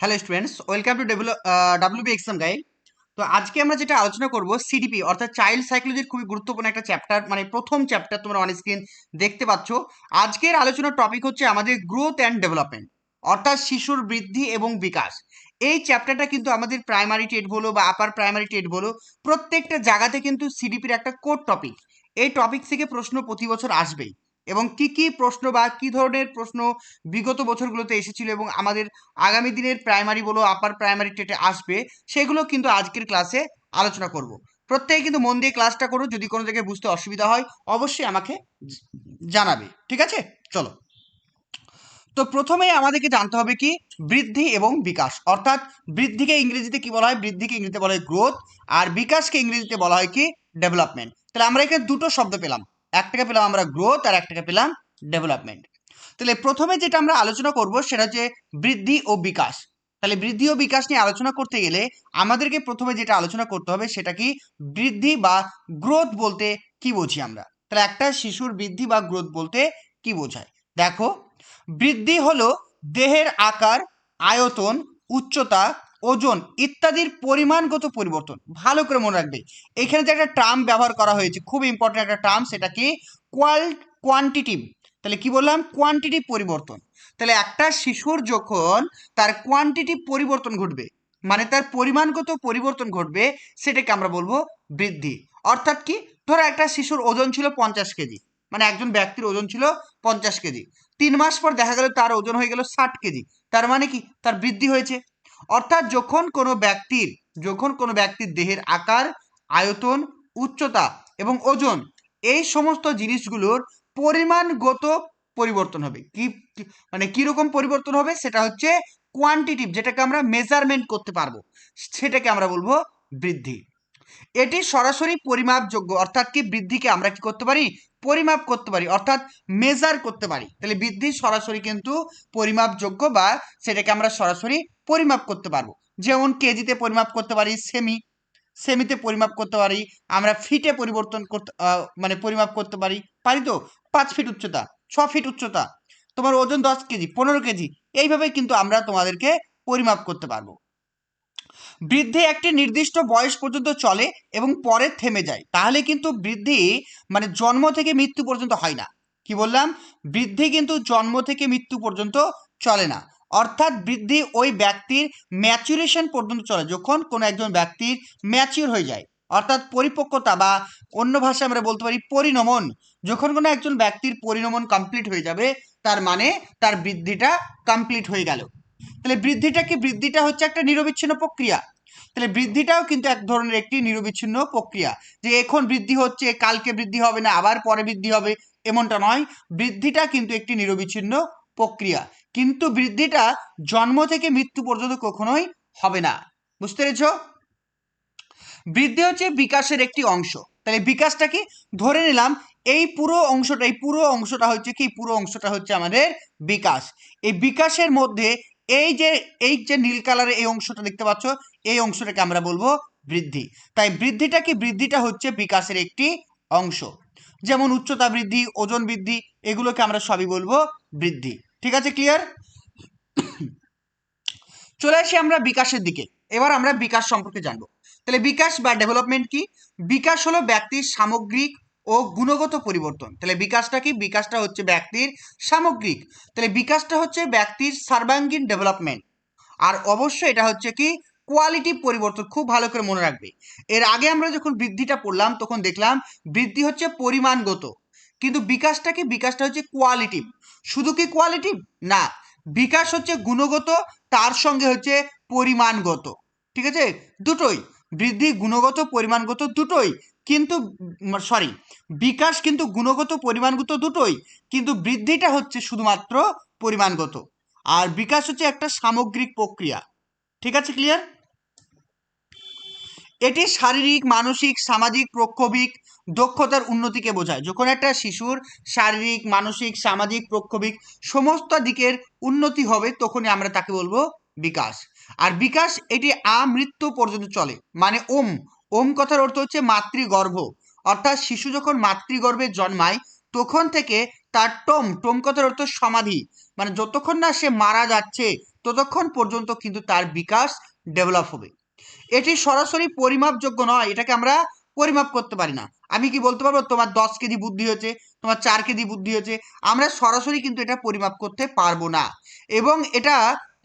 Hello students, welcome to WB exam guide. তো আজকে আমরা যেটা আলোচনা করব সিডিপি অর্থাৎ চাইল্ড সাইকোলজির খুবই গুরুত্বপূর্ণ একটা চ্যাপ্টার, মানে প্রথম চ্যাপ্টার তোমরা অন স্ক্রিন দেখতে পাচ্ছ। আজকের আলোচনার টপিক হচ্ছে আমাদের গ্রোথ অ্যান্ড ডেভেলপমেন্ট অর্থাৎ শিশুর বৃদ্ধি এবং বিকাশ। এই চ্যাপ্টারটা কিন্তু আমাদের প্রাইমারি টেট বলো বা আপার প্রাইমারি টেট বলো, প্রত্যেকটা জায়গাতে কিন্তু সিডিপির একটা কোর টপিক। এই টপিক থেকে প্রশ্ন প্রতি বছর আসবেই, এবং কি কি প্রশ্ন বা কি ধরনের প্রশ্ন বিগত বছরগুলোতে এসেছিল এবং আমাদের আগামী দিনের প্রাইমারি বলো আপার প্রাইমারি টেটে আসবে, সেগুলো কিন্তু আজকের ক্লাসে আলোচনা করব। প্রত্যেকে কিন্তু মন দিয়ে ক্লাসটা করো। যদি কোনো জায়গায় বুঝতে অসুবিধা হয় অবশ্যই আমাকে জানাবে, ঠিক আছে? চলো। তো প্রথমেই আমাদেরকে জানতে হবে কি বৃদ্ধি এবং বিকাশ, অর্থাৎ বৃদ্ধিকে ইংরেজিতে কি বলা হয়? বৃদ্ধিকে ইংরেজিতে বলা হয় গ্রোথ, আর বিকাশকে ইংরেজিতে বলা হয় কি ডেভেলপমেন্ট। তাহলে আমরা এখানে দুটো শব্দ পেলাম, একটাকে পেলাম আমরা গ্রোথ আর একটাকে পেলাম ডেভেলপমেন্ট। তাহলে প্রথমে যেটা আমরা আলোচনা করব সেটা হচ্ছে বৃদ্ধি ও বিকাশ। তাহলে বৃদ্ধি ও বিকাশ নিয়ে আলোচনা করতে গেলে আমাদেরকে প্রথমে যেটা আলোচনা করতে হবে সেটা কি বৃদ্ধি বা গ্রোথ বলতে কি বুঝি আমরা। তাহলে একটা শিশুর বৃদ্ধি বা গ্রোথ বলতে কি বোঝায়? দেখো, বৃদ্ধি হলো দেহের আকার, আয়তন, উচ্চতা, ওজন ইত্যাদির পরিমাণগত পরিবর্তন। ভালো করে মনে রাখবে, এখানে যে একটা টার্ম ব্যবহার করা হয়েছে, খুব ইম্পর্টেন্ট একটা টার্ম, সেটা কি কোয়ান্টিটিভ। তাহলে কি বললাম? কোয়ান্টিটিভ পরিবর্তন। তাহলে একটা শিশুর যখন তার কোয়ান্টিটিভ পরিবর্তন ঘটবে, মানে তার পরিমাণগত পরিবর্তন ঘটবে, সেটাকে আমরা বলবো বৃদ্ধি। অর্থাৎ কি, ধরো একটা শিশুর ওজন ছিল 50 কেজি, মানে একজন ব্যক্তির ওজন ছিল 50 কেজি, 3 মাস পর দেখা গেল তার ওজন হয়ে গেল 60 কেজি। তার মানে কি, তার বৃদ্ধি হয়েছে। অর্থাৎ যখন কোনো ব্যক্তির দেহের আকার, আয়তন, উচ্চতা এবং ওজন, এই সমস্ত জিনিসগুলোর পরিমাণগত পরিবর্তন হবে। মানে কিরকম পরিবর্তন হবে? সেটা হচ্ছে কোয়ান্টিটিভ, যেটাকে আমরা মেজারমেন্ট করতে পারবো, সেটাকে আমরা বলবো বৃদ্ধি। এটি সরাসরি পরিমাপযোগ্য, অর্থাৎ কি বৃদ্ধিকে আমরা কি করতে পারি? পরিমাপ করতে পারি, অর্থাৎ মেজার করতে পারি। তাহলে বৃদ্ধি সরাসরি কিন্তু পরিমাপযোগ্য, বা সেটাকে আমরা সরাসরি পরিমাপ করতে পারবো। যেমন কেজিতে পরিমাপ করতে পারি, সেমিতে পরিমাপ করতে পারি, আমরা ফিটে পরিবর্তন করতে মানে পরিমাপ করতে পারি। পারি তো? 5 ফিট উচ্চতা, 6 ফিট উচ্চতা, তোমার ওজন 10 কেজি, 15 কেজি, এইভাবে কিন্তু আমরা তোমাদেরকে পরিমাপ করতে পারবো। বৃদ্ধি একটি নির্দিষ্ট বয়স পর্যন্ত চলে এবং পরে থেমে যায়। তাহলে কিন্তু বৃদ্ধি মানে জন্ম থেকে মৃত্যু পর্যন্ত হয় না। কি বললাম? বৃদ্ধি কিন্তু জন্ম থেকে মৃত্যু পর্যন্ত চলে না। অর্থাৎ বৃদ্ধি ওই ব্যক্তির ম্যাচুরেশন পর্যন্ত চলে, যখন কোনো একজন ব্যক্তির ম্যাচিউর হয়ে যায়, অর্থাৎ পরিপক্কতা, বা অন্য ভাষায় আমরা বলতে পারি পরিণমন। যখন কোনো একজন ব্যক্তির পরিণমন কমপ্লিট হয়ে যাবে, তার মানে তার বৃদ্ধিটা কমপ্লিট হয়ে গেল। তাহলে বৃদ্ধিটা হচ্ছে একটা নিরবিচ্ছিন্ন প্রক্রিয়া। তাহলে বৃদ্ধিটাও কিন্তু এক ধরনের একটি নিরবিচ্ছিন্ন প্রক্রিয়া, যে এখন বৃদ্ধি হচ্ছে, কালকে বৃদ্ধি হবে না, আবার পরে বৃদ্ধি হবে, এমনটা নয়। বৃদ্ধিটা কিন্তু একটি নিরবিচ্ছিন্ন প্রক্রিয়া, কিন্তু বৃদ্ধিটা জন্ম থেকে মৃত্যু পর্যন্ত কখনোই হবে না। বুঝতে পেরেছ? বৃদ্ধি হচ্ছে বিকাশের একটি অংশ। তাহলে বিকাশটা কি? ধরে নিলাম এই পুরো অংশটা হচ্ছে কি? পুরো অংশটা হচ্ছে আমাদের বিকাশ। এই বিকাশের মধ্যে এই যে নীল কালারের এই অংশটা দেখতে পাচ্ছ, এই অংশটাকে আমরা বলবো বৃদ্ধি। তাই বৃদ্ধিটা কি? বৃদ্ধিটা হচ্ছে বিকাশের একটি অংশ। যেমন উচ্চতা বৃদ্ধি, ওজন বৃদ্ধি, এগুলোকে আমরা সবই বলবো বৃদ্ধি। ঠিক আছে? ক্লিয়ার? চলে আসি আমরা বিকাশের দিকে। এবার আমরা বিকাশ সম্পর্কে জানবো। তাহলে বিকাশ বা ডেভেলপমেন্ট কি? বিকাশ হলো ব্যক্তির সামগ্রিক ও গুণগত পরিবর্তন। তাহলে বিকাশটা কি? বিকাশটা হচ্ছে ব্যক্তির সামগ্রিক। তাহলে বিকাশটা হচ্ছে ব্যক্তির সর্বাঙ্গীন ডেভেলপমেন্ট। আর অবশ্যই এটা হচ্ছে কি কোয়ালিটি পরিবর্তন। খুব ভালো করে মনে রাখবে। এর আগে আমরা যখন বৃদ্ধিটা পড়লাম তখন দেখলাম বৃদ্ধি হচ্ছে পরিমাণগত, কিন্তু বিকাশটা কি? বিকাশটা হচ্ছে কোয়ালিটিভ। শুধু কি কোয়ালিটিভ না, বিকাশ হচ্ছে গুণগত, তার সঙ্গে হচ্ছে পরিমাণগত। ঠিক আছে? দুটোই, বৃদ্ধি গুণগত পরিমাণগত দুটোই, কিন্তু সরি, বিকাশ কিন্তু গুণগত পরিমাণগত দুটোই, কিন্তু বৃদ্ধিটা হচ্ছে শুধুমাত্র পরিমাণগত, আর বিকাশ হচ্ছে একটা সামগ্রিক প্রক্রিয়া। ঠিক আছে? ক্লিয়ার? এটি শারীরিক, মানসিক, সামাজিক, প্রক্ষোভিক দক্ষতার উন্নতিকে বোঝায়। যখন একটা শিশুর শারীরিক, মানসিক, সামাজিক, প্রক্ষোভিক সমস্ত দিকের উন্নতি হবে, তখনই আমরা তাকে বলবো বিকাশ। আর বিকাশ এটি আমৃত্যু পর্যন্ত চলে। মানে ওম কথার অর্থ হচ্ছে মাতৃগর্ভ। অর্থাৎ শিশু যখন মাতৃগর্ভে জন্মায় তখন থেকে তার টোম কথার অর্থ সমাধি, মানে যতক্ষণ না সে মারা যাচ্ছে ততক্ষণ পর্যন্ত কিন্তু তার বিকাশ ডেভেলপ হবে। এটি সরাসরি পরিমাপযোগ্য নয়, এটাকে আমরা পরিমাপ করতে পারি না। আমি কি বলতে পারবো তোমার 10 কেজি বুদ্ধি হয়েছে, তোমার 4 কেজি বুদ্ধি হয়েছে? আমরা সরাসরি কিন্তু এটা পরিমাপ করতে পারবো না, এবং এটা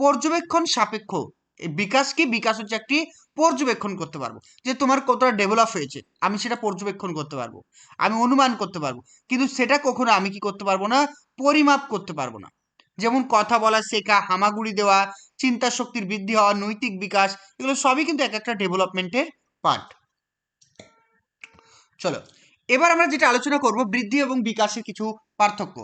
পর্যবেক্ষণ সাপেক্ষ। এই বিকাশ কি, বিকাশ হচ্ছে একটি পর্যবেক্ষণ করতে পারবো, যে তোমার কতটা ডেভেলপ হয়েছে আমি সেটা পর্যবেক্ষণ করতে পারবো, আমি অনুমান করতে পারবো, কিন্তু সেটা কখনো আমি কি করতে পারবো না, পরিমাপ করতে পারবো না। যেমন কথা বলা শেখা, হামাগুড়ি দেওয়া, চিন্তা শক্তির বৃদ্ধি হওয়া, নৈতিক বিকাশ, এগুলো সবই কিন্তু এক একটা ডেভেলপমেন্টের পার্ট। চলো এবার আমরা যেটা আলোচনা করব, বৃদ্ধি এবং বিকাশের কিছু পার্থক্য।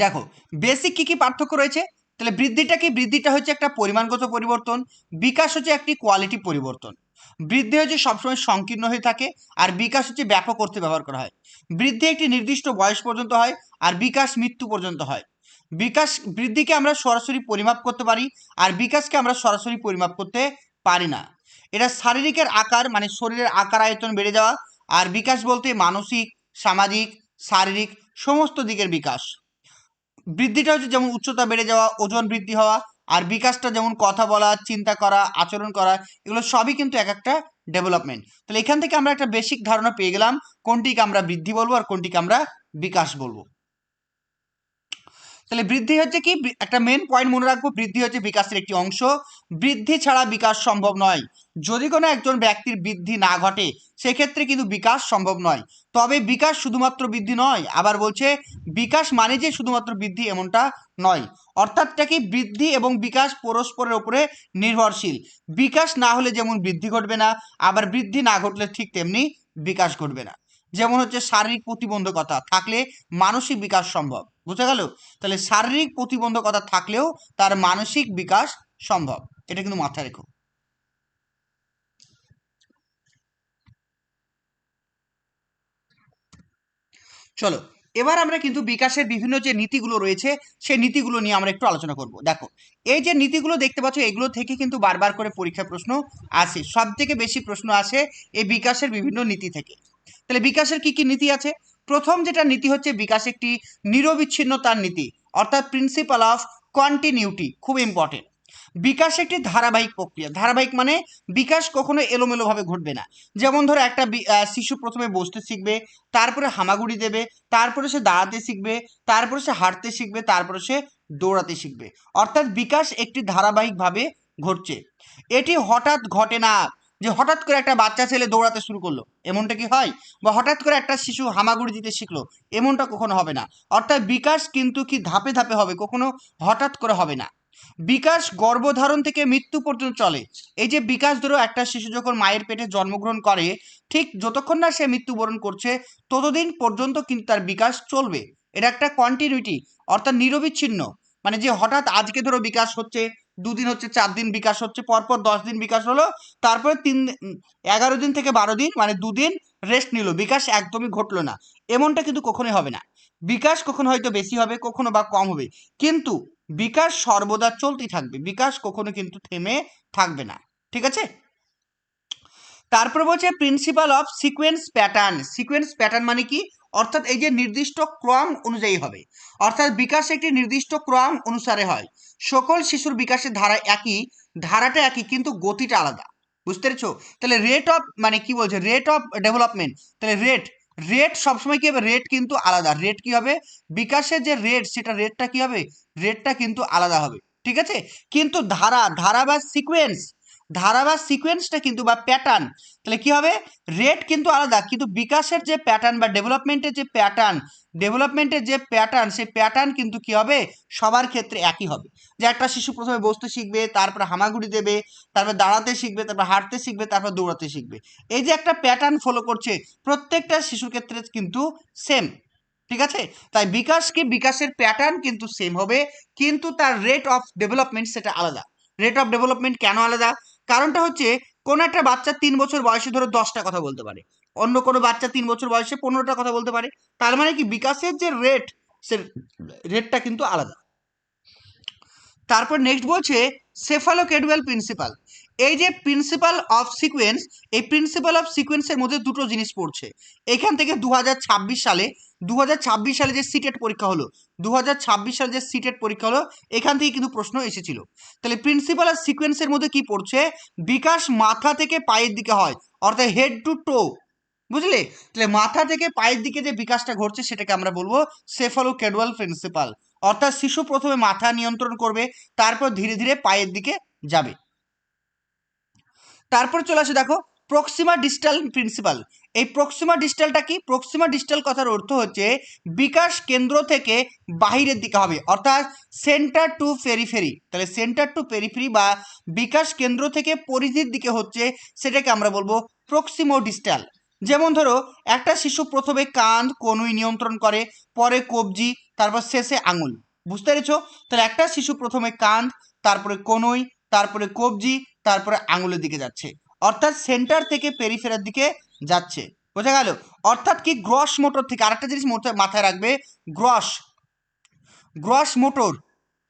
দেখো বেসিক কি কি পার্থক্য রয়েছে। তাহলে বৃদ্ধিটা কি, বৃদ্ধিটা হচ্ছে একটা পরিমাণগত পরিবর্তন, বিকাশ হচ্ছে একটি কোয়ালিটি পরিবর্তন। বৃদ্ধি হচ্ছে সবসময় সংকীর্ণ হয়ে থাকে, আর বিকাশ হচ্ছে ব্যাপক অর্থে ব্যবহার করা হয়। বৃদ্ধি একটি নির্দিষ্ট বয়স পর্যন্ত হয়, আর বিকাশ মৃত্যু পর্যন্ত হয়। বৃদ্ধিকে আমরা সরাসরি পরিমাপ করতে পারি, আর বিকাশকে আমরা সরাসরি পরিমাপ করতে পারি না। এটা শারীরিকের আকার, মানে শরীরের আকার আয়তন বেড়ে যাওয়া, আর বিকাশ বলতে মানসিক, সামাজিক, শারীরিক সমস্ত দিকের বিকাশ। বৃদ্ধিটা হচ্ছে যেমন উচ্চতা বেড়ে যাওয়া, ওজন বৃদ্ধি হওয়া, আর বিকাশটা যেমন কথা বলা, চিন্তা করা, আচরণ করা, এগুলো সবই কিন্তু এক একটা ডেভেলপমেন্ট। তাহলে এখান থেকে আমরা একটা বেসিক ধারণা পেয়ে গেলাম কোনটিকে আমরা বৃদ্ধি বলবো আর কোনটিকে আমরা বিকাশ বলবো। তাহলে বৃদ্ধি হচ্ছে কি, একটা মেন পয়েন্ট মনে রাখবো, বৃদ্ধি হচ্ছে বিকাশের একটি অংশ। বৃদ্ধি ছাড়া বিকাশ সম্ভব নয়। যদি কোনো একজন ব্যক্তির বৃদ্ধি না ঘটে সেক্ষেত্রে কিন্তু বিকাশ সম্ভব নয়। তবে বিকাশ শুধুমাত্র বৃদ্ধি নয়, আবার বলছে বিকাশ মানে যে শুধুমাত্র বৃদ্ধি এমনটা নয়। অর্থাৎটা কি, বৃদ্ধি এবং বিকাশ পরস্পরের উপরে নির্ভরশীল। বিকাশ না হলে যেমন বৃদ্ধি ঘটবে না, আবার বৃদ্ধি না ঘটলে ঠিক তেমনি বিকাশ ঘটবে না। যেমন হচ্ছে শারীরিক প্রতিবন্ধকতা থাকলে মানসিক বিকাশ সম্ভব, বুঝা গেল? তাহলে শারীরিক প্রতিবন্ধকতা থাকলেও তার মানসিক বিকাশ সম্ভব, এটা কিন্তু মাথায় রেখো। চলো এবার আমরা কিন্তু বিকাশের বিভিন্ন যে নীতিগুলো রয়েছে সেই নীতিগুলো নিয়ে আমরা একটু আলোচনা করব। দেখো এই যে নীতিগুলো দেখতে পাচ্ছ, এগুলো থেকে কিন্তু বারবার করে পরীক্ষা প্রশ্ন আসে, সব থেকে বেশি প্রশ্ন আসে এই বিকাশের বিভিন্ন নীতি থেকে। তাহলে বিকাশের কি কি নীতি আছে? প্রথম যেটা নীতি হচ্ছে বিকাশ একটি নিরবিচ্ছিন্নতার নীতি, অর্থাৎ প্রিন্সিপাল অফ কন্টিনিউটি, খুব ইম্পর্টেন্ট। বিকাশ একটি ধারাবাহিক প্রক্রিয়া। ধারাবাহিক মানে বিকাশ কখনো এলোমেলোভাবে ঘটবে না। যেমন ধরো একটা শিশু প্রথমে বসতে শিখবে, তারপরে হামাগুড়ি দেবে, তারপরে সে দাঁড়াতে শিখবে, তারপরে সে হাঁটতে শিখবে, তারপরে সে দৌড়াতে শিখবে। অর্থাৎ বিকাশ একটি ধারাবাহিকভাবে ঘটছে। এটি হঠাৎ ঘটে না, যে হঠাৎ করে একটা বাচ্চা ছেলে দৌড়াতে শুরু করলো, এমনটা কি হয়? বা হঠাৎ করে একটা শিশু হামাগুড়ি দিতে শিখলো, এমনটা কখনো হবে না। অর্থাৎ বিকাশ কিন্তু কি ধাপে ধাপে হবে, কখনো হঠাৎ করে হবে না। বিকাশ গর্ভধারণ থেকে মৃত্যু পর্যন্ত চলে। এই যে বিকাশ, ধরো একটা শিশু যখন মায়ের পেটে জন্মগ্রহণ করে, ঠিক যতক্ষণ না সে মৃত্যুবরণ করছে ততদিন পর্যন্ত কিন্তু তার বিকাশ চলবে। এটা একটা কন্টিনিউটি, অর্থাৎ নিরবিচ্ছিন্ন। মানে যে হঠাৎ আজকে ধরো বিকাশ হচ্ছে, 2 দিন হচ্ছে, 4 দিন বিকাশ হচ্ছে, পরপর 10 দিন বিকাশ হলো, তারপরে 11 দিন থেকে 12 দিন মানে 2 দিন রেস্ট নিল, বিকাশ একদমই ঘটলো না, এমনটা কিন্তু কখনোই হবে না। বিকাশ কখনো হয়তো বেশি হবে, কখনো বা কম হবে, কিন্তু বিকাশ সর্বদা চলতেই থাকবে, বিকাশ কখনো কিন্তু থেমে থাকবে না। ঠিক আছে? তারপর বলছে principal of sequence pattern. Sequence pattern মানে কি? অর্থাৎ এই যে নির্দিষ্ট ক্রম অনুযায়ী হবে, অর্থাৎ বিকাশ একটি নির্দিষ্ট ক্রম অনুসারে হয়। সকল শিশুর বিকাশের ধারা একই, ধারাটা একই, কিন্তু গতিটা আলাদা। বুঝতে পেরেছো? তাহলে রেট অফ, মানে কি বলছে, রেট অফ ডেভেলপমেন্ট। তাহলে রেট সবসময় কি হবে, রেট কিন্তু আলাদা। রেট কি হবে, বিকাশের যে রেট, সেটা রেটটা কি হবে, রেটটা কিন্তু আলাদা হবে। ঠিক আছে? কিন্তু ধারা বা সিকোয়েন্স, ধারা বা সিকোয়েন্সটা কিন্তু, বা প্যাটার্ন, তাহলে কি হবে, রেট কিন্তু আলাদা, কিন্তু বিকাশের যে প্যাটার্ন বা ডেভেলপমেন্টের যে প্যাটার্ন সেই প্যাটার্ন কিন্তু কি হবে, সবার ক্ষেত্রে একই হবে। যে একটা শিশু প্রথমে বসতে শিখবে, তারপর হামাগুড়ি দেবে, তারপর দাঁড়াতে শিখবে, তারপর হাঁটতে শিখবে, তারপর দৌড়াতে শিখবে। এই যে একটা প্যাটার্ন ফলো করছে, প্রত্যেকটা শিশুর ক্ষেত্রে কিন্তু সেম। ঠিক আছে? তাই বিকাশের প্যাটার্ন কিন্তু সেম হবে, কিন্তু তার রেট অফ ডেভেলপমেন্ট সেটা আলাদা। রেট অফ ডেভেলপমেন্ট কেন আলাদা? কারণটা হচ্ছে, কোন একটা বাচ্চা 3 বছর বয়সে ধরো 10টা কথা বলতে পারে, অন্য কোনো বাচ্চা 3 বছর বয়সে 15টা কথা বলতে পারে। তার মানে কি, বিকাশের যে রেট, সে রেটটা কিন্তু আলাদা। তারপর নেক্সট বলছে সেফালোক্যাডুয়াল প্রিন্সিপাল। এই যে প্রিন্সিপাল অফ সিকোয়েন্স, এই প্রিন্সিপাল অফ সিকোয়েন্সের মধ্যে দুটো জিনিস পড়ছে। এখান থেকে 2026 সালে সালে যে সিটেট পরীক্ষা হলো, সালে যে সিটেট পরীক্ষা হলো, এখান থেকে কিন্তু প্রশ্ন এসেছিল। তাহলে প্রিন্সিপাল আর সিকোয়েন্সের মধ্যে কি পড়ছে? বিকাশ মাথা থেকে পায়ের দিকে হয়, অর্থাৎ হেড টু টো, বুঝলে? তাহলে মাথা থেকে পায়ের দিকে যে বিকাশটা ঘটছে সেটাকে আমরা বলবো সেফালোক্যাডুয়াল প্রিন্সিপাল, অর্থাৎ শিশু প্রথমে মাথা নিয়ন্ত্রণ করবে, তারপর ধীরে ধীরে পায়ের দিকে যাবে। তারপর চলে আসে দেখো প্রক্সিমা ডিস্টাল প্রিন্সিপাল। এই প্রক্সিমা ডিস্টালটা কি? প্রক্সিমা ডিস্টাল কথার অর্থ হচ্ছে বিকাশ কেন্দ্র থেকে বাহিরের দিকে হবে, অর্থাৎ সেন্টার টু পেরিফেরি। তাহলে সেন্টার টু পেরিফেরি বা বিকাশ কেন্দ্র থেকে পরিধির দিকে হচ্ছে, সেটাকে আমরা বলবো প্রক্সিমো ডিস্টাল। যেমন ধরো একটা শিশু প্রথমে কাঁধ কনুই নিয়ন্ত্রণ করে, পরে কবজি, তারপর শেষে আঙুল। বুঝতে পেরেছো? তাহলে একটা শিশু প্রথমে কাঁধ, তারপরে কনুই, তারপরে কবজি, তারপরে আঙুলের দিকে যাচ্ছে, অর্থাৎ সেন্টার থেকে পেরিফেরার দিকে যাচ্ছে। বোঝা গেল? অর্থাৎ কি গ্রস মোটর থেকে, আরেকটা জিনিস মাথায় রাখবে, গ্রস গ্রস মোটর,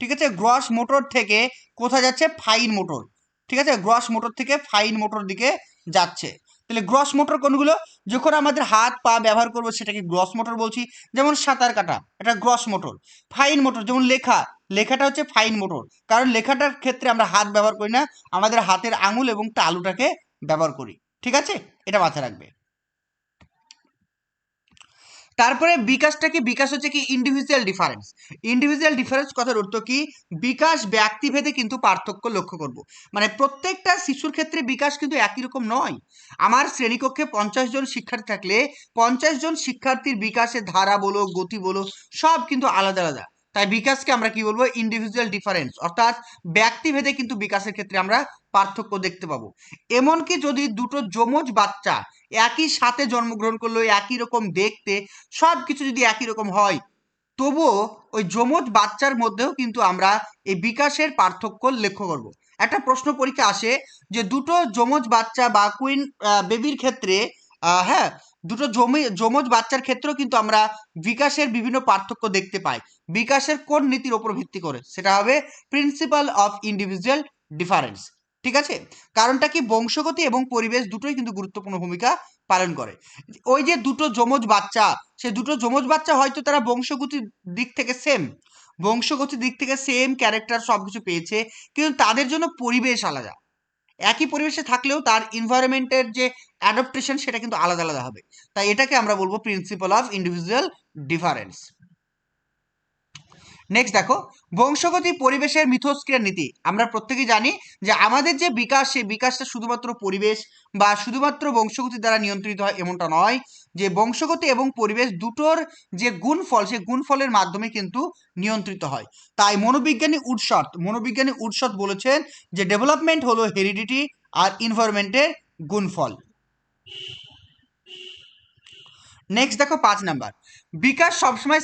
ঠিক আছে? গ্রস মোটর থেকে কোথায় যাচ্ছে? ফাইন মোটর, ঠিক আছে? গ্রস মোটর থেকে ফাইন মোটর দিকে যাচ্ছে। তাহলে গ্রস মোটর কোনগুলো? যখন আমাদের হাত পা ব্যবহার করবো সেটাকে গ্রস মোটর বলছি, যেমন সাঁতার কাটা, এটা গ্রস মোটর। ফাইন মোটর যেমন লেখাটা হচ্ছে ফাইন মোটর, কারণ লেখাটার ক্ষেত্রে আমরা হাত ব্যবহার করি না, আমাদের হাতের আঙুল এবং তালুটাকে ব্যবহার করি, ঠিক আছে? এটা মাথায় রাখবে। তারপরে বিকাশটা কি? বিকাশ হচ্ছে কি ইন্ডিভিজুয়াল ডিফারেন্স। ইন্ডিভিজুয়াল ডিফারেন্স কথার অর্থ কি? বিকাশ ব্যক্তিভেদে কিন্তু পার্থক্য লক্ষ্য করব। মানে প্রত্যেকটা শিশুর ক্ষেত্রে বিকাশ কিন্তু একই রকম নয়। আমার শ্রেণীকক্ষে 50 জন শিক্ষার্থী থাকলে 50 জন শিক্ষার্থীর বিকাশের ধারা বলো, গতি বলো, সব কিন্তু আলাদা আলাদা। তাই বিকাশকে আমরা কি বলবো? ইন্ডিভিজুয়াল ডিফারেন্স, অর্থাৎ ব্যক্তিভেদে কিন্তু বিকাশের ক্ষেত্রে আমরা পার্থক্য দেখতে পাবো। এমনকি যদি দুটো যমজ বাচ্চা একই সাথে জন্মগ্রহণ করলো, একই রকম দেখতে, সব কিছু যদি একই রকম হয়, তবুও ওই যমজ বাচ্চার মধ্যেও কিন্তু আমরা এই বিকাশের পার্থক্য লক্ষ্য করব। একটা প্রশ্ন পরীক্ষা আসে যে দুটো যমজ বাচ্চা বা কুইন বেবির ক্ষেত্রে, হ্যাঁ, দুটো যমজ বাচ্চার ক্ষেত্রেও কিন্তু আমরা বিকাশের বিভিন্ন পার্থক্য দেখতে পাই। বিকাশের কোন নীতির ওপর ভিত্তি করে? সেটা হবে প্রিন্সিপাল অফ ইন্ডিভিজুয়াল ডিফারেন্স, ঠিক আছে? কারণটা কি? বংশগতি এবং পরিবেশ দুটোই কিন্তু গুরুত্বপূর্ণ ভূমিকা পালন করে। ওই যে দুটো যমজ বাচ্চা, সে দুটো যমজ বাচ্চা হয়তো তারা বংশগতির দিক থেকে সেম, বংশগতির দিক থেকে সেম ক্যারেক্টার সবকিছু পেয়েছে, কিন্তু তাদের জন্য পরিবেশ আলাদা। একই পরিবেশে থাকলেও তার এনভায়রনমেন্টের যে অ্যাডাপ্টেশন সেটা কিন্তু আলাদা আলাদা হবে। তাই এটাকে আমরা বলবো principal of individual difference. Next দেখো বংশগতি পরিবেশের মিথস্ক্রিয়ার নীতি। আমরা প্রত্যেকেই জানি যে আমাদের যে বিকাশ, সেই বিকাশটা শুধুমাত্র পরিবেশ বা শুধুমাত্র বংশগতি দ্বারা নিয়ন্ত্রিত হয় এমনটা নয়, যে বংশগতি এবং পরিবেশ দুটোর যে গুণফল, সেই গুণফলের মাধ্যমে কিন্তু নিয়ন্ত্রিত হয়। তাই মনোবিজ্ঞানী উডশট বলেছেন যে ডেভেলপমেন্ট হলো হেরিডিটি আর এনভায়রনমেন্টের গুণফল। নেক্সট দেখো 5 নাম্বার, বিকাশ সবসময়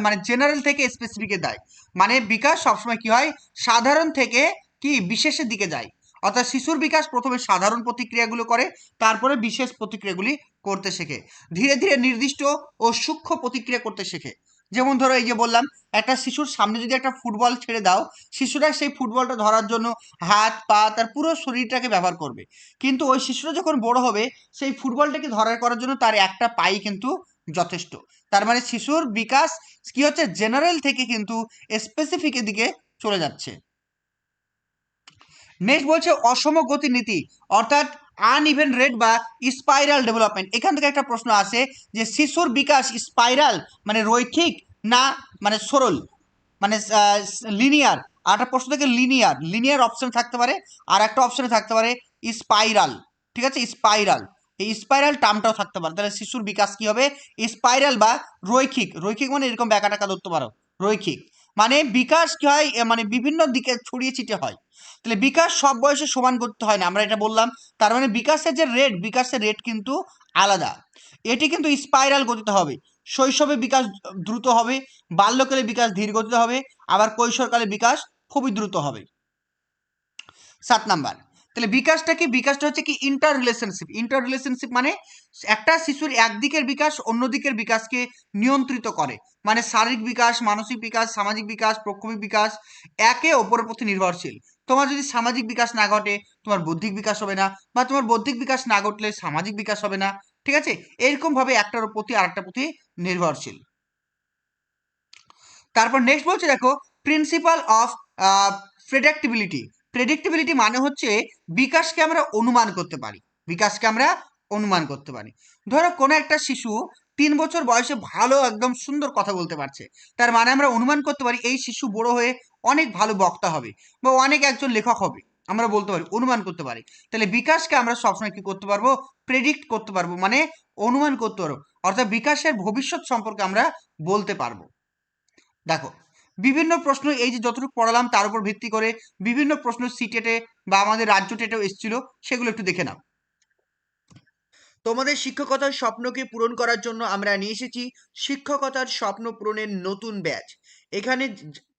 মানে জেনারেল থেকে স্পেসিফিকে দেয়। মানে বিকাশ সবসময় কি হয়? সাধারণ থেকে কি বিশেষের দিকে যায়। অর্থাৎ শিশুর বিকাশ প্রথমে সাধারণ প্রতিক্রিয়াগুলো করে, তারপরে বিশেষ প্রতিক্রিয়াগুলি করতে শেখে, ধীরে ধীরে নির্দিষ্ট ও সূক্ষ্ম প্রতিক্রিয়া করতে শেখে। যেমন ধরো এই যে বললাম, একটা শিশুর সামনে যদি একটা ফুটবল ছেড়ে দাও, শিশুরা সেই ফুটবলটা ধরার জন্য হাত পা তার পুরো শরীরটাকে ব্যবহার করবে, কিন্তু ওই শিশুরা যখন বড় হবে সেই ফুটবলটাকে ধরার করার জন্য তার একটা পাই কিন্তু যথেষ্ট। তার মানে শিশুর বিকাশ কি হচ্ছে? জেনারেল থেকে কিন্তু স্পেসিফিকের দিকে চলে যাচ্ছে। নেক্সট বলছে অসম গতি নীতি, অর্থাৎ আনইভেন রেট বা স্পাইরাল ডেভেলপমেন্ট। এখান থেকে একটা প্রশ্ন আসে যে শিশুর বিকাশ স্পাইরাল মানে রৈখিক, না মানে সরল, মানে লিনিয়ার। আর একটা প্রশ্ন থেকে লিনিয়ার অপশন থাকতে পারে, আর একটা অপশনে থাকতে পারে স্পাইরাল, ঠিক আছে? স্পাইরাল, এই স্পাইরাল টার্মটাও থাকতে পারে। তাহলে শিশুর বিকাশ কি হবে? স্পাইরাল বা রৈখিক। রৈখিক মানে এরকম ব্যাকা টাকা ধরতে পারো, রৈখিক মানে বিকাশ কি হয়? মানে বিভিন্ন দিকে ছড়িয়ে ছিটে হয়। তাহলে বিকাশ সব বয়সে সমান করতে হয় না, আমরা এটা বললাম। তার মানে বিকাশের রেট কিন্তু আলাদা। এটি কিন্তু স্পাইরাল গতিতে হবে। শৈশবে বিকাশ দ্রুত হবে, বাল্যকালে বিকাশ ধীর গতিতে হবে, আবার কৈশোরকালে বিকাশ খুবই দ্রুত হবে। 7 নাম্বার, তাহলে বিকাশটা কি? বিকাশটা হচ্ছে কি ইন্টার রিলেশনশিপ মানে একটা শিশুর একদিকের বিকাশ অন্য দিকের বিকাশকে নিয়ন্ত্রিত করে। মানে শারীরিক বিকাশ, মানসিক বিকাশ, সামাজিক বিকাশ, প্রক্ষোভিক বিকাশ একে অপরের প্রতি নির্ভরশীল। তোমার যদি সামাজিক বিকাশ না ঘটে, তোমার বৌদ্ধিক বিকাশ হবে না, বা তোমার বৌদ্ধিক বিকাশ না ঘটলে সামাজিক বিকাশ হবে না। ঠিক আছে, এরকম ভাবে একটার প্রতি আরেকটা প্রতি নির্ভরশীল। তারপর নেক্সট বলছে দেখো প্রিন্সিপাল অফ প্রেডিক্টিবিলিটি। প্রেডিক্টিবিলিটি মানে হচ্ছে বিকাশকে আমরা অনুমান করতে পারি, বিকাশকে আমরা অনুমান করতে পারি। ধরো কোনো একটা শিশু 3 বছর বয়সে ভালো একদম সুন্দর কথা বলতে পারছে, তার মানে আমরা অনুমান করতে পারি এই শিশু বড় হয়ে অনেক ভালো বক্তা হবে বা অনেক একজন লেখক হবে, আমরা বলতে পারি, অনুমান করতে পারি। তাহলে বিকাশকে আমরা সবসময় কি করতে পারবো, প্রেডিক্ট করতে পারবো, মানে অনুমান করতে পারবো, অর্থাৎ বিকাশের ভবিষ্যৎ সম্পর্কে আমরা বলতে পারবো। দেখো বিভিন্ন প্রশ্ন এই যে যতটুকু পড়ালাম তার উপর ভিত্তি করে বিভিন্ন প্রশ্ন সিটেটে বা আমাদের রাজ্য টেটেও এসেছিল, সেগুলো একটু দেখে নাও। তোমাদের শিক্ষকতার স্বপ্নকে পূরণ করার জন্য আমরা নিয়ে এসেছি শিক্ষকতার স্বপ্ন পূরণের নতুন ব্যাচ। এখানে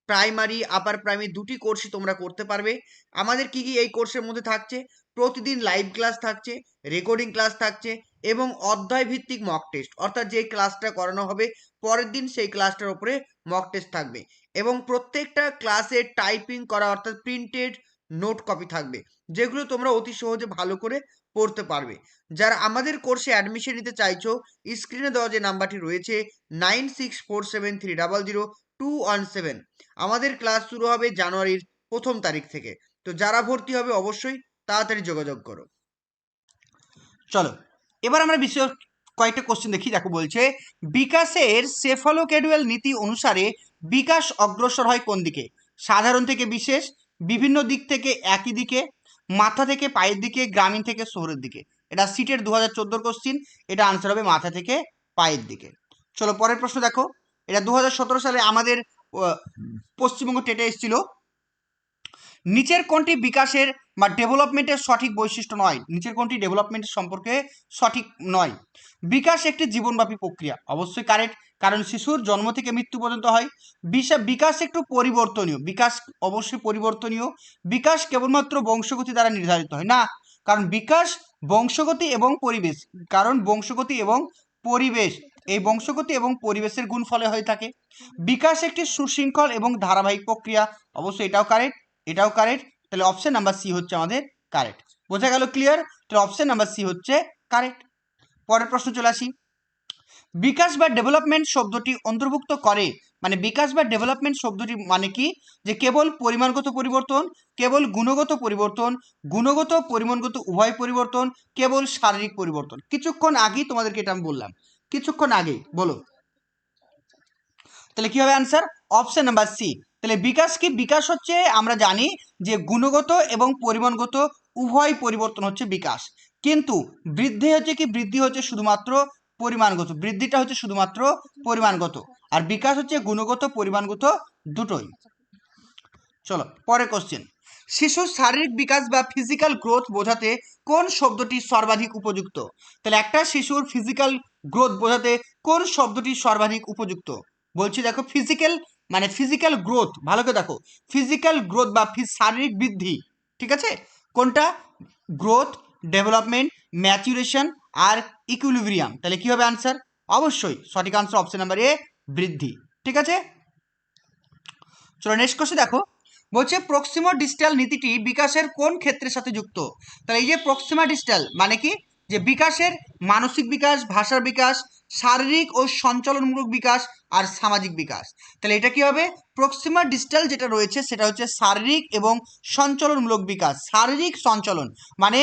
প্রাইমারি আপার প্রাইমারি দুটি কোর্সই তোমরা করতে পারবে। আমাদের কি কি এই কোর্সের মধ্যে থাকছে, প্রতিদিন লাইভ ক্লাস থাকছে, রেকর্ডিং ক্লাস থাকছে এবং অধ্যায় ভিত্তিক মক টেস্ট, অর্থাৎ যে ক্লাসটা করানো হবে পরের দিন সেই ক্লাসটার উপরে মক টেস্ট থাকবে এবং প্রত্যেকটা ক্লাসে টাইপিং করা অর্থাৎ প্রিন্টেড নোট কপি থাকবে, যেগুলো তোমরা অতি সহজে ভালো করে পড়তে পারবে। যারা আমাদের কোর্সে অ্যাডমিশন নিতে চাইছো, স্ক্রিনে দেওয়া যে নাম্বারটি রয়েছে 9647300217, আমাদের ক্লাস শুরু হবে জানুয়ারির 1 তারিখ থেকে। তো যারা ভর্তি হবে অবশ্যই তাড়াতাড়ি যোগাযোগ করো। চলো এবার আমরা বিষয় কয়েকটা কোশ্চেন দেখি। দেখো বলছে বিকাশের সেফালোক্যাডুয়াল নীতি অনুসারে বিকাশ অগ্রসর হয় কোন দিকে, সাধারণ থেকে বিশেষ, বিভিন্ন দিক থেকে একই দিকে, মাথা থেকে পায়ের দিকে, গ্রামীণ থেকে শহরের দিকে। এটা সিটের 2014 কোশ্চিন, এটা আনসার হবে মাথা থেকে পায়ের দিকে। চলো পরের প্রশ্ন দেখো, এটা 2017 সালে আমাদের পশ্চিমবঙ্গ টেটে এসেছিল। নিচের কোনটি বিকাশের বা ডেভেলপমেন্টের সঠিক বৈশিষ্ট্য নয়, নিচের কোনটি ডেভেলপমেন্টের সম্পর্কে সঠিক নয়। বিকাশ একটি জীবনব্যাপী প্রক্রিয়া, অবশ্যই কারেক্ট, কারণ শিশুর জন্ম থেকে মৃত্যু পর্যন্ত হয়। বিকাশ একটু পরিবর্তনীয়, বিকাশ অবশ্যই পরিবর্তনীয়। বিকাশ কেবলমাত্র বংশগতি দ্বারা নির্ধারিত হয় না, কারণ বিকাশ বংশগতি এবং পরিবেশ, কারণ বংশগতি এবং পরিবেশ, এই বংশগতি এবং পরিবেশের গুণ ফলে হয়ে থাকে। বিকাশ একটি সুশৃঙ্খল এবং ধারাবাহিক প্রক্রিয়া, অবশ্যই এটাও কারেক্ট, এটাও কারেক্ট। তাহলে অপশন নাম্বার সি হচ্ছে আমাদের কারেক্ট। বোঝা গেল, ক্লিয়ার? তাহলে অপশন নাম্বার সি হচ্ছে কারেক্ট। পরের প্রশ্ন চলে আসি। বিকাশ বা ডেভেলপমেন্ট শব্দটি অন্তর্ভুক্ত করে, মানে বিকাশ বা ডেভেলপমেন্ট শব্দটি মানে কি, যে কেবল পরিমাণগত পরিবর্তন, কেবল গুণগত পরিবর্তন, গুণগত পরিমাণগত উভয় পরিবর্তন, কেবল শারীরিক পরিবর্তন। কিছুক্ষণ আগেই তোমাদেরকে এটা আমি বললাম, কিছুক্ষণ আগেই, বলো তাহলে কি হবে অ্যান্সার? Option number C. তাহলে বিকাশ কি, বিকাশ হচ্ছে আমরা জানি যে গুণগত এবং পরিমাণগত উভয় পরিবর্তন হচ্ছে বিকাশ, কিন্তু বৃদ্ধি হচ্ছে কি, বৃদ্ধি হচ্ছে শুধুমাত্র পরিমাণগত, বৃদ্ধিটা হচ্ছে শুধুমাত্র পরিমাণগত, আর বিকাশ হচ্ছে গুণগত পরিমাণগত দুটোই। চলো পরের কোশ্চেন। শিশুর শারীরিক বিকাশ বা ফিজিক্যাল গ্রোথ বোঝাতে কোন শব্দটি সর্বাধিক উপযুক্ত? তাহলে একটা শিশুর ফিজিক্যাল গ্রোথ বোঝাতে কোন শব্দটি সর্বাধিক উপযুক্ত? বলছি দেখো ফিজিক্যাল মানে ফিজিক্যাল গ্রোথ, ভালো করে দেখো, ফিজিক্যাল গ্রোথ বা শারীরিক বৃদ্ধি, ঠিক আছে, কোনটা? গ্রোথ, ডেভেলপমেন্ট, ম্যাচুরেশন আর ইকুইলিব্রিয়াম। তাহলে কি হবে আনসার? অবশ্যই সঠিক আনসার অপশন নাম্বার এ, বৃদ্ধি। ঠিক আছে, চলো নেক্সট কোশ্চেন দেখো, বলছে প্রক্সিমা ডিস্টাল নীতিটি বিকাশের কোন ক্ষেত্রের সাথে যুক্ত? তাহলে এই যে প্রক্সিমা ডিস্টাল মানে কি, যে বিকাশের মানসিক বিকাশ, ভাষার বিকাশ, শারীরিক ও সঞ্চালনমূলক বিকাশ আর সামাজিক বিকাশ। তাহলে এটা কি হবে? প্রক্সিমা ডিস্টাল যেটা রয়েছে সেটা হচ্ছে শারীরিক এবং সঞ্চালনমূলক বিকাশ। শারীরিক সঞ্চালন মানে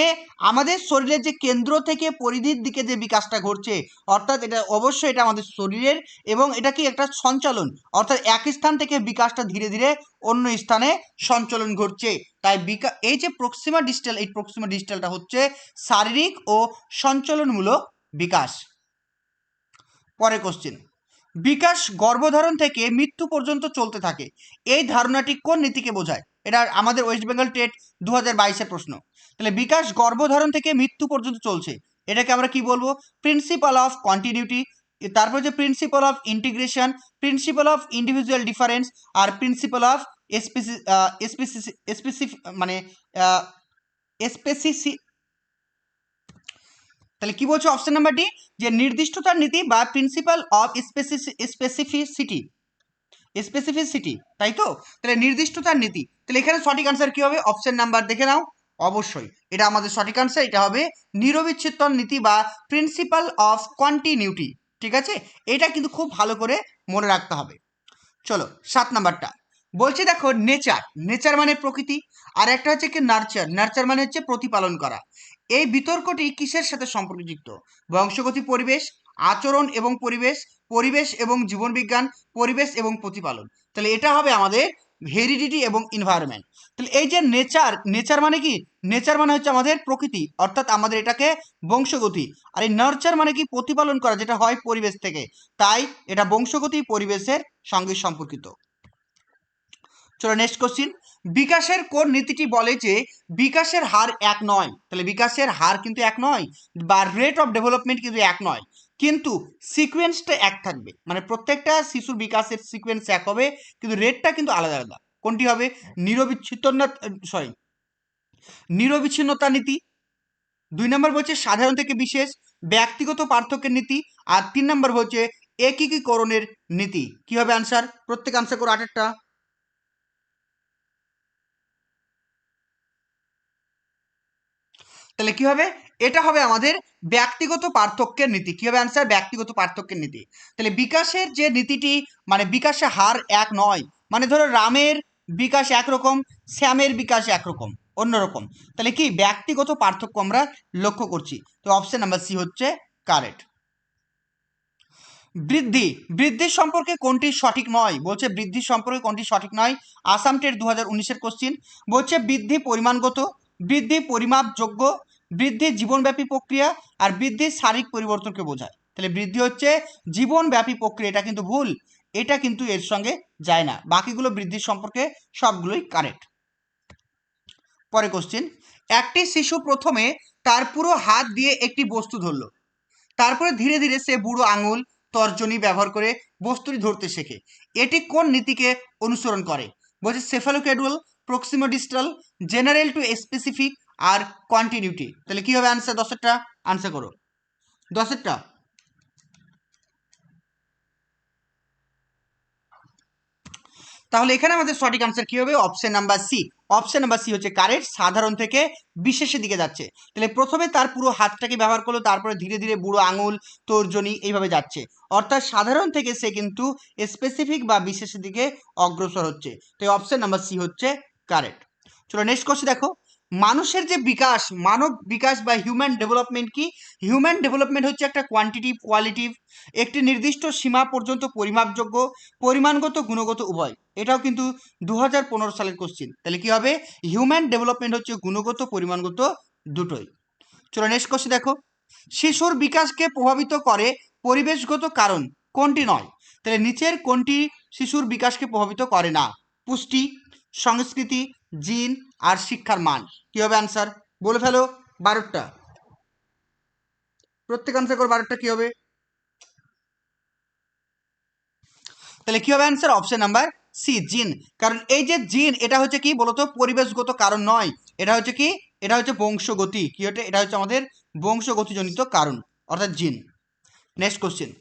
আমাদের শরীরের যে কেন্দ্র থেকে পরিধির দিকে যে বিকাশটা ঘটছে, অর্থাৎ এটা অবশ্যই এটা আমাদের শরীরের, এবং এটা কি একটা সঞ্চালন, অর্থাৎ এক স্থান থেকে বিকাশটা ধীরে ধীরে অন্য স্থানে সঞ্চালন ঘটছে। তাই এই যে প্রক্সিমা ডিস্টাল, এই প্রক্সিমা ডিস্টালটা হচ্ছে শারীরিক ও সঞ্চালনমূলক বিকাশ। পরের কোশ্চেন, বিকাশ গর্ভধারণ থেকে মৃত্যু পর্যন্ত চলতে থাকে, এই ধারণাটি কোন নীতিকে বোঝায়? এটা আমাদের ওয়েস্ট বেঙ্গল টেট 2022-এর প্রশ্ন। তাহলে বিকাশ গর্ভধারণ থেকে মৃত্যু পর্যন্ত চলছে, এটাকে আমরা কি বলবো? প্রিন্সিপাল অফ কন্টিনিউটি, তারপর যে principle of integration, principle of individual difference আর প্রিন্সিপাল অফ স্পেসিফিক মানে স্পেসিসি। তাহলে কি বলছো অপশন নাম্বার ডি, যে নির্দিষ্টতার নীতি বা প্রিন্সিপাল অফ স্পেসিফিসিটি, স্পেসিফিসিটি, তাই তো? তাহলে নির্দিষ্টতার নীতি, তাহলে এখানে সঠিক আনসার কি হবে? অপশন নাম্বার দেখে নাও, অবশ্যই এটা আমাদের সঠিক আনসার। এটা হবে নিরবিচ্ছিন্ন নীতি বা প্রিন্সিপাল অফ কন্টিনিউটি। ঠিক আছে, এটা কিন্তু খুব ভালো করে মনে রাখতে হবে। চলো 7 নাম্বারটা বলছে, দেখো নেচার, নেচার মানে প্রকৃতি, আর একটা হচ্ছে কি নার্চার, নার্চার মানে হচ্ছে প্রতিপালন করা। এই বিতর্কটি কিসের সাথে সম্পর্কযুক্ত? বংশগতি, পরিবেশ, আচরণ এবং পরিবেশ, পরিবেশ এবং জীবনবিজ্ঞান, পরিবেশ এবং প্রতিপালন। তাহলে এটা হবে আমাদের হেরিডিটি এবং ইনভায়রনমেন্ট। তাহলে এই যে নেচার, নেচার মানে কি? নেচার মানে হচ্ছে আমাদের প্রকৃতি, অর্থাৎ আমাদের এটাকে বংশগতি। আর এই নার্চার মানে কি? প্রতিপালন করা, যেটা হয় পরিবেশ থেকে। তাই এটা বংশগতি পরিবেশের সঙ্গে সম্পর্কিত। চলো নেক্সট কোশ্চিন, বিকাশের কোন নীতিটি বলে যে বিকাশের হার এক নয়? তাহলে বিকাশের হার কিন্তু এক নয়, বা রেট অফ ডেভেলপমেন্ট কিন্তু এক নয়, কিন্তু সিকোয়েন্সটা এক থাকবে। মানে প্রত্যেকটা শিশুর বিকাশের সিকোয়েন্স এক হবে, কিন্তু রেটটা কিন্তু আলাদা আলাদা। কোনটি হবে? নিরবিচ্ছিন্নতা নীতি। 2 নম্বর বলছে সাধারণ থেকে বিশেষ ব্যক্তিগত পার্থক্যের নীতি। আর 3 নম্বর হচ্ছে একীকরণের নীতি। কি হবে আনসার? প্রত্যেক আনসার করো 8টা। তাহলে কি হবে? এটা হবে আমাদের ব্যক্তিগত পার্থক্যের নীতি। কি হবে আনসার? ব্যক্তিগত পার্থক্যের নীতি। তাহলে বিকাশের যে নীতিটি, মানে বিকাশের হার এক নয়, মানে ধরো রামের বিকাশ একরকম, শ্যামের বিকাশ একরকম, অন্যরকম। তাহলে কি ব্যক্তিগত পার্থক্য আমরা লক্ষ্য করছি। তো অপশন নাম্বার সি হচ্ছে কারেক্ট। বৃদ্ধি, বৃদ্ধি সম্পর্কে কোনটি সঠিক নয়? বলছে বৃদ্ধি সম্পর্কে কোনটি সঠিক নয়। আসাম টেট 2019-এর কোশ্চিন বলছে বৃদ্ধি পরিমাণগত, বৃদ্ধি পরিমাপযোগ্য, বৃদ্ধি জীবনব্যাপী প্রক্রিয়া, আর বৃদ্ধি শারীরিক পরিবর্তনকে বোঝায়। তাহলে বৃদ্ধি হচ্ছে জীবনব্যাপী প্রক্রিয়া, এটা কিন্তু ভুল, এটা কিন্তু এর সঙ্গে যায় না। বাকিগুলো বৃদ্ধির সম্পর্কে সবগুলোই কারেক্ট। পরে কোশ্চিন, একটি শিশু প্রথমে তার পুরো হাত দিয়ে একটি বস্তু ধরলো, তারপরে ধীরে ধীরে সে বুড়ো আঙুল, তর্জনী ব্যবহার করে বস্তুটি ধরতে শেখে। এটি কোন নীতিকে অনুসরণ করে? বলছে cephalocaudal, proximodistal, general to specific, আর কন্টিনিউটি। তাহলে কি হবে আনসার? 10টা আনসার করো, 10টা। তাহলে এখানে আমাদের সঠিক আনসার কি হবে? Option number C. Option number C হচ্ছে কারেক্ট, সাধারণ থেকে বিশেষের দিকে যাচ্ছে। তাহলে প্রথমে তার পুরো হাতটাকে ব্যবহার করলো, তারপরে ধীরে ধীরে বুড়ো আঙুল, তর্জনী এইভাবে যাচ্ছে। অর্থাৎ সাধারণ থেকে সে কিন্তু স্পেসিফিক বা বিশেষের দিকে অগ্রসর হচ্ছে। তো অপশন নাম্বার সি হচ্ছে কারেক্ট। চলো নেক্সট কোশ্চেন দেখো, মানুষের যে বিকাশ, মানব বিকাশ বা হিউম্যান ডেভেলপমেন্ট কি? হিউম্যান ডেভেলপমেন্ট হচ্ছে একটা কোয়ান্টিটিভ কোয়ালিটিভ, একটি নির্দিষ্ট সীমা পর্যন্ত পরিমাপযোগ্য, পরিমাণগত গুণগত উভয়। এটাও কিন্তু 2015 সালের কোশ্চিন। তাহলে কি হবে? হিউম্যান ডেভেলপমেন্ট হচ্ছে গুণগত পরিমাণগত দুটোই। চলো নেক্সট কোশ্চেন দেখো, শিশুর বিকাশকে প্রভাবিত করে পরিবেশগত কারণ কোনটি নয়? তাহলে নিচের কোনটি শিশুর বিকাশকে প্রভাবিত করে না? পুষ্টি, সংস্কৃতি, জিন, আর শিক্ষার মান। কি হবে আনসার? বলে ফেলো 12টা, প্রত্যেক আনসার করো 12টা। কি হবে? তাহলে কি হবে আনসার? অপশন নাম্বার সি, জিন। কারণ এই যে জিন, এটা হচ্ছে কি বলতো? পরিবেশগত কারণ নয়, এটা হচ্ছে কি? এটা হচ্ছে বংশগতি। কি হচ্ছে? এটা হচ্ছে আমাদের বংশগতিজনিত কারণ, অর্থাৎ জিন। নেক্সট কোশ্চেন,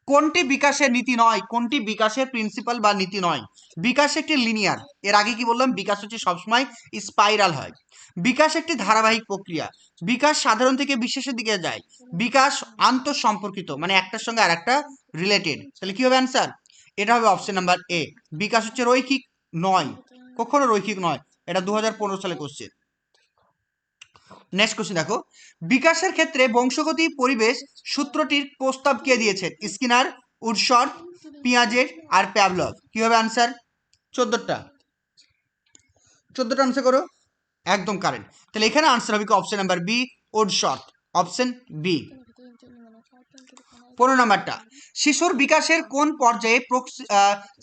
কোনটি বিকাশের নীতি নয়? কোনটি বিকাশের প্রিন্সিপাল বা নীতি নয়? বিকাশ একটি লিনিয়ার, এর আগে কি বললাম? বিকাশ হচ্ছে সবসময় স্পাইরাল হয়। বিকাশ একটি ধারাবাহিক প্রক্রিয়া, বিকাশ সাধারণ থেকে বিশেষের দিকে যায়, বিকাশ আন্তঃসম্পর্কিত, মানে একটার সঙ্গে আর একটা রিলেটেড। তাহলে কি হবে অ্যান্সার? এটা হবে অপশন নাম্বার এ। বিকাশ হচ্ছে রৈখিক নয়, কখনো রৈখিক নয়। এটা 2015 সালে কোশ্চেন। নেক্সট কোশ্চেন দেখো, বিকাশের ক্ষেত্রে বংশগতি পরিবেশ সূত্রটির প্রস্তাব কে দিয়েছেন? স্কিনার, উডশর্ট, পিয়াজেট, আর প্যাভলভ। কি হবে আনসার? 14টা, 14টা আনসার করো, একদম কারেক্ট। তাহলে এখানে আনসার হবে কি? অপশন নাম্বার বি, উডশর্ট, অপশন বি। 15 নাম্বারটা, শিশুর বিকাশের কোন পর্যায়ে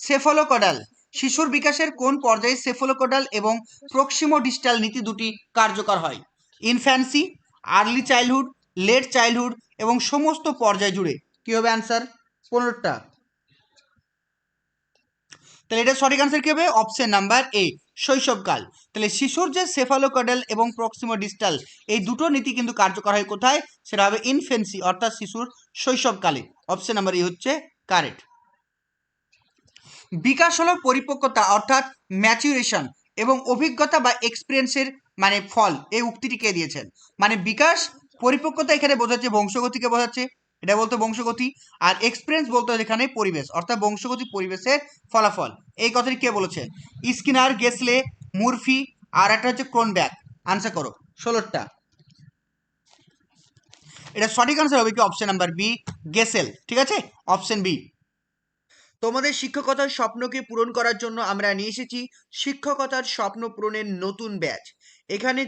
সেফালোকডাল, শিশুর বিকাশের কোন পর্যায়ে সেফালোকডাল এবং প্রক্সিমোডিস্টাল নীতি দুটি কার্যকর হয়? Infancy, early childhood, late childhood, এবং সমস্ত পর্যায় জুড়ে। কি হবে অ্যান্সার? 15টা। তাহলে এটা সঠিক আনসার কি হবে? অপশন নাম্বার এ, শৈশবকাল। তাহলে শিশুর যে সেফালোকডাল এবং প্রক্সিমোডিস্টাল, এই দুটো নীতি কিন্তু কার্যকর হয় কোথায়? সেটা হবে ইনফেন্সি, অর্থাৎ শিশুর শৈশবকালে। অপশন নাম্বার এ হচ্ছে কারেক্ট। বিকাশ হলো পরিপক্কতা, অর্থাৎ ম্যাচুরেশন, এবং অভিজ্ঞতা বা এক্সপিরিয়েন্সের মানে ফল, এই উক্তিটি কে দিয়েছেন? মানে বিকাশ পরিপক্কতা এখানে বোঝাচ্ছে বংশগতিকে বোঝাচ্ছে, এটা বলতো বংশগতি। আর এক্সপিরিয়েন্স বলতো এখানে পরিবেশ, অর্থাৎ বংশগতি পরিবেশের ফলাফল। এই কথাটি কে বলেছে? স্কিনার, গেসলে, মুরফি, আর একটা হচ্ছে ক্রোনব্যাক। আনসার করো 16টা। এটা সঠিক আনসার হবে কি অপশন নাম্বার বি, গেসেল। ঠিক আছে, অপশন বি। তোমাদের শিক্ষকতার স্বপ্নকে পূরণ করার জন্য আমরা নিয়ে এসেছি শিক্ষকতার স্বপ্ন পূরণের নতুন ব্যাচ। এখানে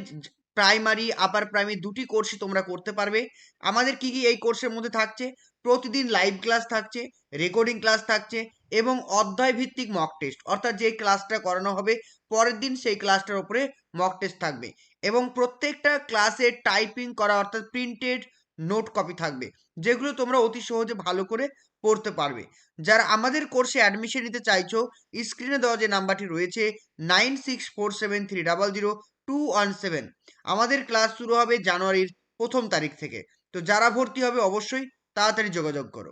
প্রাইমারি, আপার প্রাইমারি দুটি কোর্সই তোমরা করতে পারবে। আমাদের কি কি এই কোর্সের মধ্যে থাকছে? প্রতিদিন লাইভ ক্লাস থাকছে, রেকর্ডিং ক্লাস থাকছে, এবং অধ্যায় ভিত্তিক মক টেস্ট, অর্থাৎ যে ক্লাসটা করানো হবে পরের দিন সেই ক্লাসটার উপরে মক টেস্ট থাকবে। এবং প্রত্যেকটা ক্লাসে টাইপিং করা অর্থাৎ প্রিন্টেড নোট কপি থাকবে, যেগুলো তোমরা অতি সহজে ভালো করে পড়তে পারবে। যারা আমাদের কোর্সে অ্যাডমিশন নিতে চাইছো, স্ক্রিনে দেওয়া যে নাম্বারটি রয়েছে 9647300217, আমাদের ক্লাস শুরু হবে জানুয়ারির 1 তারিখ থেকে। তো যারা ভর্তি হবে অবশ্যই তাড়াতাড়ি যোগাযোগ করো।